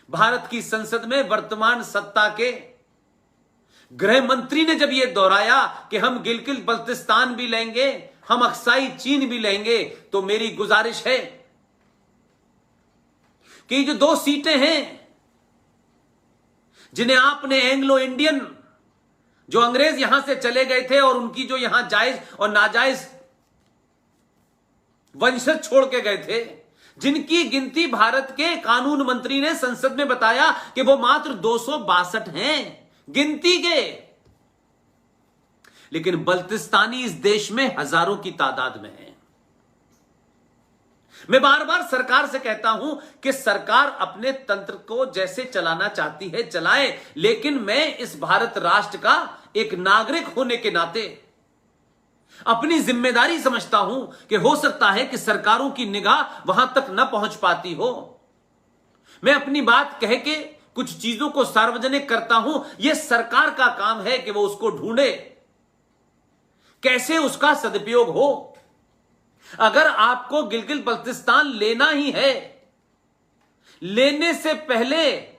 भारत की संसद में वर्तमान सत्ता के गृह मंत्री ने जब यह दोहराया कि हम गिलगित बल्तिस्तान भी लेंगे, हम अक्साई चीन भी लेंगे, तो मेरी गुजारिश है कि जो 2 सीटें हैं जिन्हें आपने एंग्लो इंडियन, जो अंग्रेज यहां से चले गए थे और उनकी जो यहां जायज और नाजायज वंशज छोड़ के गए थे, जिनकी गिनती भारत के कानून मंत्री ने संसद में बताया कि वो मात्र 262 हैं गिनती के, लेकिन बल्तिस्तानी इस देश में हजारों की तादाद में हैं। मैं बार बार सरकार से कहता हूं कि सरकार अपने तंत्र को जैसे चलाना चाहती है चलाए, लेकिन मैं इस भारत राष्ट्र का एक नागरिक होने के नाते अपनी जिम्मेदारी समझता हूं कि हो सकता है कि सरकारों की निगाह वहां तक न पहुंच पाती हो। मैं अपनी बात कह के कुछ चीजों को सार्वजनिक करता हूं, यह सरकार का काम है कि वो उसको ढूंढे, कैसे उसका सदुपयोग हो। अगर आपको गिलगित बल्तिस्तान लेना ही है, लेने से पहले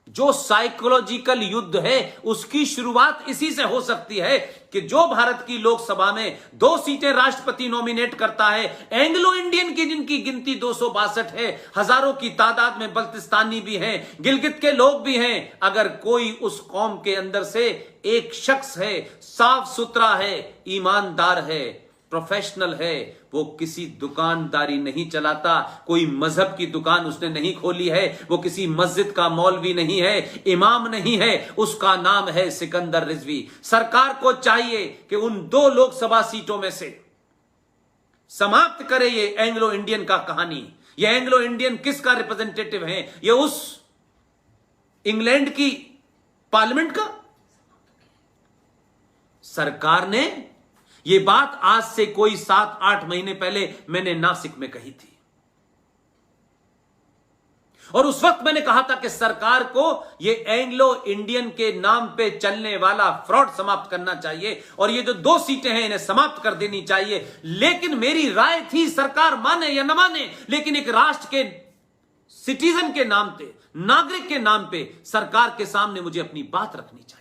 जो साइकोलॉजिकल युद्ध है उसकी शुरुआत इसी से हो सकती है कि जो भारत की लोकसभा में 2 सीटें राष्ट्रपति नॉमिनेट करता है, एंग्लो इंडियन की जिनकी गिनती 262 है, हजारों की तादाद में बल्तिस्तानी भी हैं, गिलगित के लोग भी हैं, अगर कोई उस कौम के अंदर से एक शख्स है, साफ सुथरा है, ईमानदार है, प्रोफेशनल है, वो किसी दुकानदारी नहीं चलाता, कोई मजहब की दुकान उसने नहीं खोली है, वो किसी मस्जिद का मौलवी नहीं है, इमाम नहीं है, उसका नाम है सिकंदर रिजवी। सरकार को चाहिए कि उन 2 लोकसभा सीटों में से समाप्त करे ये एंग्लो इंडियन का कहानी। ये एंग्लो इंडियन किसका रिप्रेजेंटेटिव है? ये उस इंग्लैंड की पार्लियामेंट का। सरकार ने ये बात आज से कोई 7-8 महीने पहले मैंने नासिक में कही थी, और उस वक्त मैंने कहा था कि सरकार को ये एंग्लो इंडियन के नाम पे चलने वाला फ्रॉड समाप्त करना चाहिए और ये जो 2 सीटें हैं इन्हें समाप्त कर देनी चाहिए। लेकिन मेरी राय थी, सरकार माने या न माने, लेकिन एक राष्ट्र के सिटीजन के नाम पे, नागरिक के नाम पे सरकार के सामने मुझे अपनी बात रखनी चाहिए।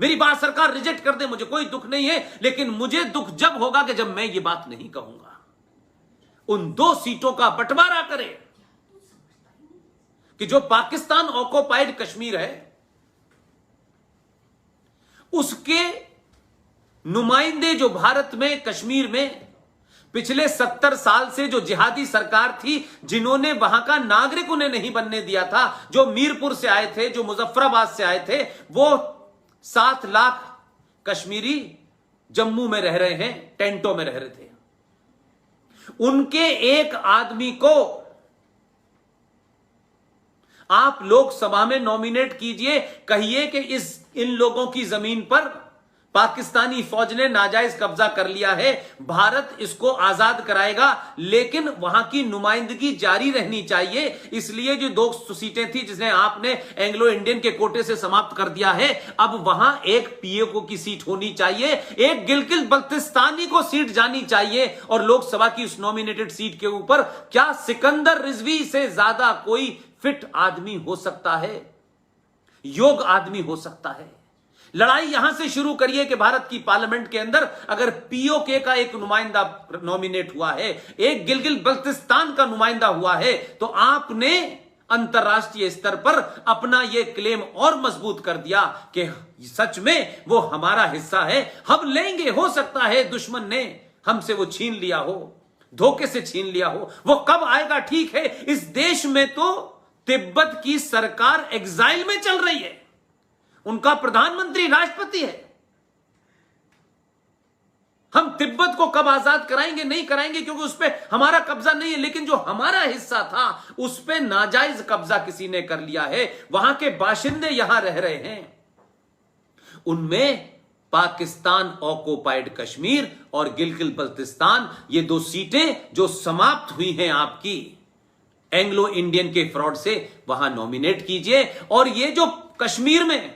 मेरी बात सरकार रिजेक्ट कर दे, मुझे कोई दुख नहीं है, लेकिन मुझे दुख जब होगा कि जब मैं ये बात नहीं कहूंगा। उन 2 सीटों का बंटवारा करें कि जो पाकिस्तान ऑक्युपाइड कश्मीर है उसके नुमाइंदे जो भारत में कश्मीर में पिछले 70 साल से जो जिहादी सरकार थी, जिन्होंने वहां का नागरिक उन्हें नहीं बनने दिया था, जो मीरपुर से आए थे, जो मुजफ्फराबाद से आए थे, वो 7 लाख कश्मीरी जम्मू में रह रहे हैं, टेंटों में रह रहे थे। उनके एक आदमी को आप लोकसभा में नॉमिनेट कीजिए, कहिए कि इन लोगों की जमीन पर पाकिस्तानी फौज ने नाजायज कब्जा कर लिया है, भारत इसको आजाद कराएगा, लेकिन वहां की नुमाइंदगी जारी रहनी चाहिए। इसलिए जो 2 सीटें थी जिन्हें आपने एंग्लो इंडियन के कोटे से समाप्त कर दिया है, अब वहां एक पीओके की सीट होनी चाहिए, एक गिलगित बल्तिस्तानी को सीट जानी चाहिए, और लोकसभा की उस नॉमिनेटेड सीट के ऊपर क्या सिकंदर रिजवी से ज्यादा कोई फिट आदमी हो सकता है, योग्य आदमी हो सकता है? लड़ाई यहां से शुरू करिए कि भारत की पार्लियामेंट के अंदर अगर पीओके का एक नुमाइंदा नॉमिनेट हुआ है, एक गिलगित बल्तिस्तान का नुमाइंदा हुआ है, तो आपने अंतरराष्ट्रीय स्तर पर अपना यह क्लेम और मजबूत कर दिया कि सच में वो हमारा हिस्सा है, हम लेंगे। हो सकता है दुश्मन ने हमसे वो छीन लिया हो, धोखे से छीन लिया हो, वो कब आएगा ठीक है। इस देश में तो तिब्बत की सरकार एग्जाइल में चल रही है, उनका प्रधानमंत्री राष्ट्रपति है। हम तिब्बत को कब आजाद कराएंगे? नहीं कराएंगे, क्योंकि उस पर हमारा कब्जा नहीं है, लेकिन जो हमारा हिस्सा था उस पर नाजायज कब्जा किसी ने कर लिया है, वहां के बाशिंदे यहां रह रहे हैं। उनमें पाकिस्तान ऑक्युपाइड कश्मीर और गिलगित बल्तिस्तान, ये 2 सीटें जो समाप्त हुई हैं आपकी एंग्लो इंडियन के फ्रॉड से, वहां नॉमिनेट कीजिए। और ये जो कश्मीर में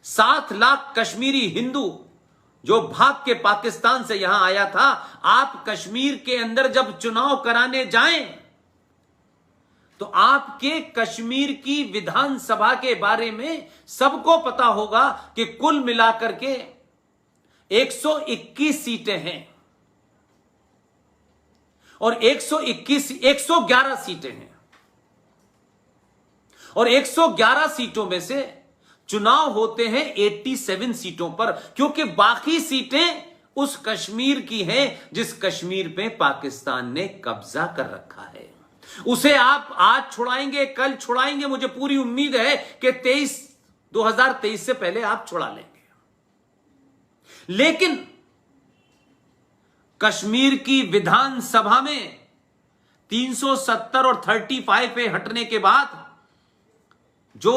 7 लाख कश्मीरी हिंदू जो भाग के पाकिस्तान से यहां आया था, आप कश्मीर के अंदर जब चुनाव कराने जाएं तो आपके कश्मीर की विधानसभा के बारे में सबको पता होगा कि कुल मिलाकर के 121 सीटें हैं और 111 सीटें हैं और 111 सीटों में से चुनाव होते हैं 87 सीटों पर, क्योंकि बाकी सीटें उस कश्मीर की हैं जिस कश्मीर पे पाकिस्तान ने कब्जा कर रखा है। उसे आप आज छुड़ाएंगे, कल छुड़ाएंगे, मुझे पूरी उम्मीद है कि 2023 से पहले आप छुड़ा लेंगे। लेकिन कश्मीर की विधानसभा में 370 और 35 पे हटने के बाद जो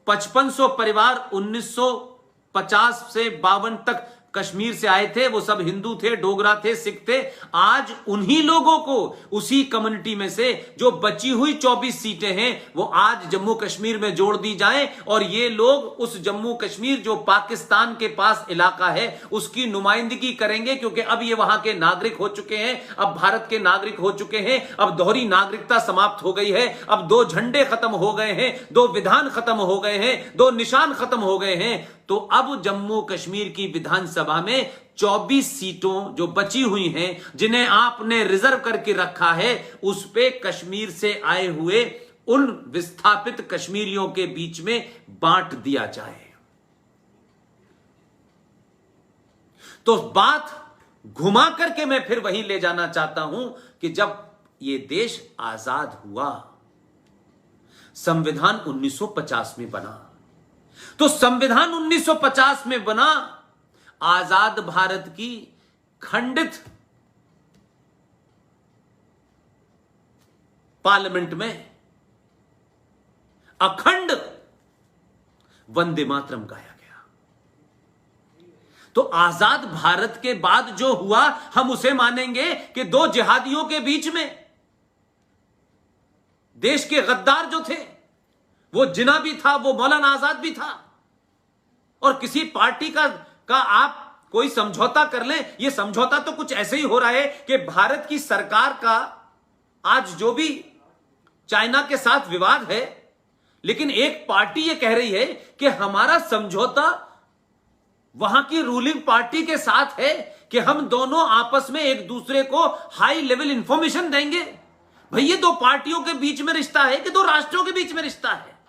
5500 परिवार 1950 से 52 तक कश्मीर से आए थे, वो सब हिंदू थे, डोगरा थे, सिख थे। आज उन्हीं लोगों को, उसी कम्युनिटी में से जो बची हुई 24 सीटें हैं, वो आज जम्मू कश्मीर में जोड़ दी जाएं और ये लोग उस जम्मू कश्मीर जो पाकिस्तान के पास इलाका है उसकी नुमाइंदगी करेंगे, क्योंकि अब ये वहां के नागरिक हो चुके हैं, अब भारत के नागरिक हो चुके हैं, अब दोहरी नागरिकता समाप्त हो गई है, अब 2 झंडे खत्म हो गए हैं, 2 विधान खत्म हो गए हैं, 2 निशान खत्म हो गए हैं। तो अब जम्मू कश्मीर की विधानसभा में 24 सीटों जो बची हुई हैं, जिन्हें आपने रिजर्व करके रखा है, उस पे कश्मीर से आए हुए उन विस्थापित कश्मीरियों के बीच में बांट दिया जाए। तो बात घुमा करके मैं फिर वहीं ले जाना चाहता हूं कि जब ये देश आजाद हुआ, संविधान 1950 में बना, तो संविधान 1950 में बना, आजाद भारत की खंडित पार्लियामेंट में अखंड वंदे मातरम गाया गया। तो आजाद भारत के बाद जो हुआ, हम उसे मानेंगे कि 2 जिहादियों के बीच में, देश के गद्दार जो थे, वो जिन्ना भी था, वो मौलाना आजाद भी था, और किसी पार्टी का आप कोई समझौता कर लें। ये समझौता तो कुछ ऐसे ही हो रहा है कि भारत की सरकार का आज जो भी चाइना के साथ विवाद है, लेकिन एक पार्टी ये कह रही है कि हमारा समझौता वहां की रूलिंग पार्टी के साथ है कि हम दोनों आपस में एक दूसरे को हाई लेवल इंफॉर्मेशन देंगे। भाई, ये 2 पार्टियों के बीच में रिश्ता है कि 2 राष्ट्रों के बीच में रिश्ता है।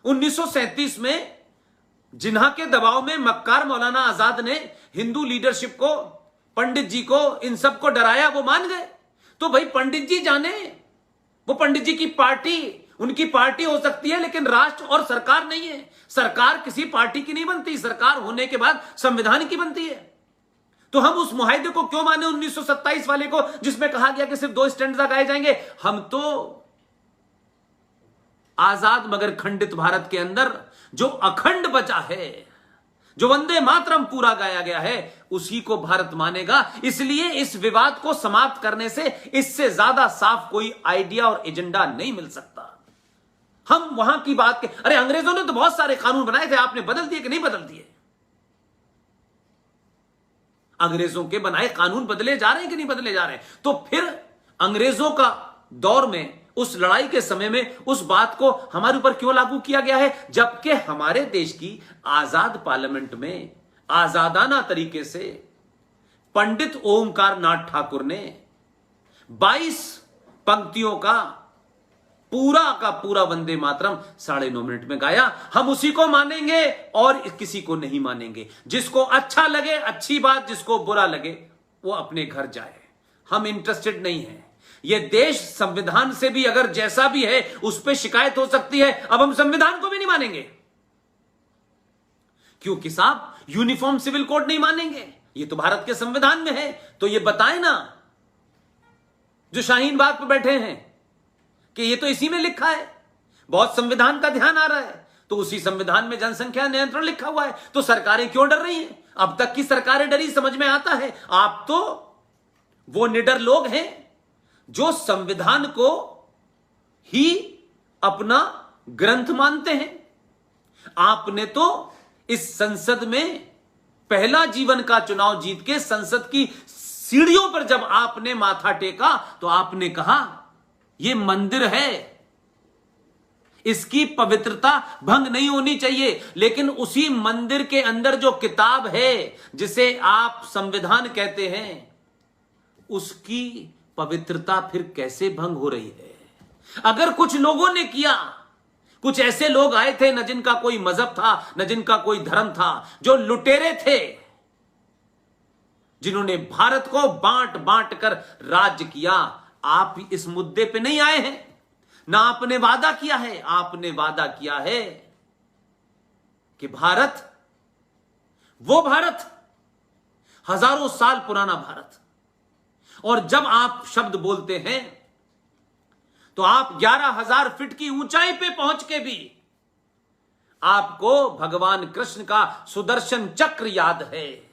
1937 में जिन्हा के दबाव में मक्कार मौलाना आजाद ने हिंदू लीडरशिप को, पंडित जी को, इन सब को डराया, वो मान गए। तो भाई पंडित जी जाने, वो पंडित जी की पार्टी, उनकी पार्टी हो सकती है, लेकिन राष्ट्र और सरकार नहीं है। सरकार किसी पार्टी की नहीं बनती, सरकार होने के बाद संविधान की बनती है। तो हम उस मुआहदे को क्यों माने 1927 वाले को, जिसमें कहा गया कि सिर्फ 2 स्टैंडर्ड गाए जाएंगे। हम तो आजाद मगर खंडित भारत के अंदर जो अखंड बचा है, जो वंदे मातरम पूरा गाया गया है, उसी को भारत मानेगा। इसलिए इस विवाद को समाप्त करने से इससे ज्यादा साफ कोई आइडिया और एजेंडा नहीं मिल सकता। हम वहां की बात के, अरे अंग्रेजों ने तो बहुत सारे कानून बनाए थे, आपने बदल दिए कि नहीं बदल दिए? अंग्रेजों के बनाए कानून बदले जा रहे हैं कि नहीं बदले जा रहे हैं? तो फिर अंग्रेजों का दौर में, उस लड़ाई के समय में उस बात को हमारे ऊपर क्यों लागू किया गया है, जबकि हमारे देश की आजाद पार्लियामेंट में आजादाना तरीके से पंडित ओमकार नाथ ठाकुर ने 22 पंक्तियों का पूरा वंदे मातरम 9.5 मिनट में गाया। हम उसी को मानेंगे और किसी को नहीं मानेंगे। जिसको अच्छा लगे अच्छी बात, जिसको बुरा लगे वो अपने घर जाए। हम इंटरेस्टेड नहीं हैं। ये देश संविधान से भी अगर जैसा भी है उस पर शिकायत हो सकती है, अब हम संविधान को भी नहीं मानेंगे, क्योंकि साहब यूनिफॉर्म सिविल कोड नहीं मानेंगे। ये तो भारत के संविधान में है। तो ये बताएं ना, जो शाहीन बाग पे बैठे हैं, कि ये तो इसी में लिखा है। बहुत संविधान का ध्यान आ रहा है, तो उसी संविधान में जनसंख्या नियंत्रण लिखा हुआ है। तो सरकारें क्यों डर रही हैं? अब तक की सरकारें डरी, समझ में आता है। आप तो वो निडर लोग हैं जो संविधान को ही अपना ग्रंथ मानते हैं। आपने तो इस संसद में पहला जीवन का चुनाव जीत के संसद की सीढ़ियों पर जब आपने माथा टेका, तो आपने कहा यह मंदिर है, इसकी पवित्रता भंग नहीं होनी चाहिए। लेकिन उसी मंदिर के अंदर जो किताब है जिसे आप संविधान कहते हैं, उसकी पवित्रता फिर कैसे भंग हो रही है? अगर कुछ लोगों ने किया, कुछ ऐसे लोग आए थे न जिनका कोई मजहब था, न जिनका कोई धर्म था, जो लुटेरे थे, जिन्होंने भारत को बांट बांट कर राज्य किया। आप इस मुद्दे पे नहीं आए हैं, ना आपने वादा किया है। आपने वादा किया है कि भारत, वो भारत, हजारों साल पुराना भारत। और जब आप शब्द बोलते हैं तो आप 11,000 फीट की ऊंचाई पे पहुंच के भी आपको भगवान कृष्ण का सुदर्शन चक्र याद है।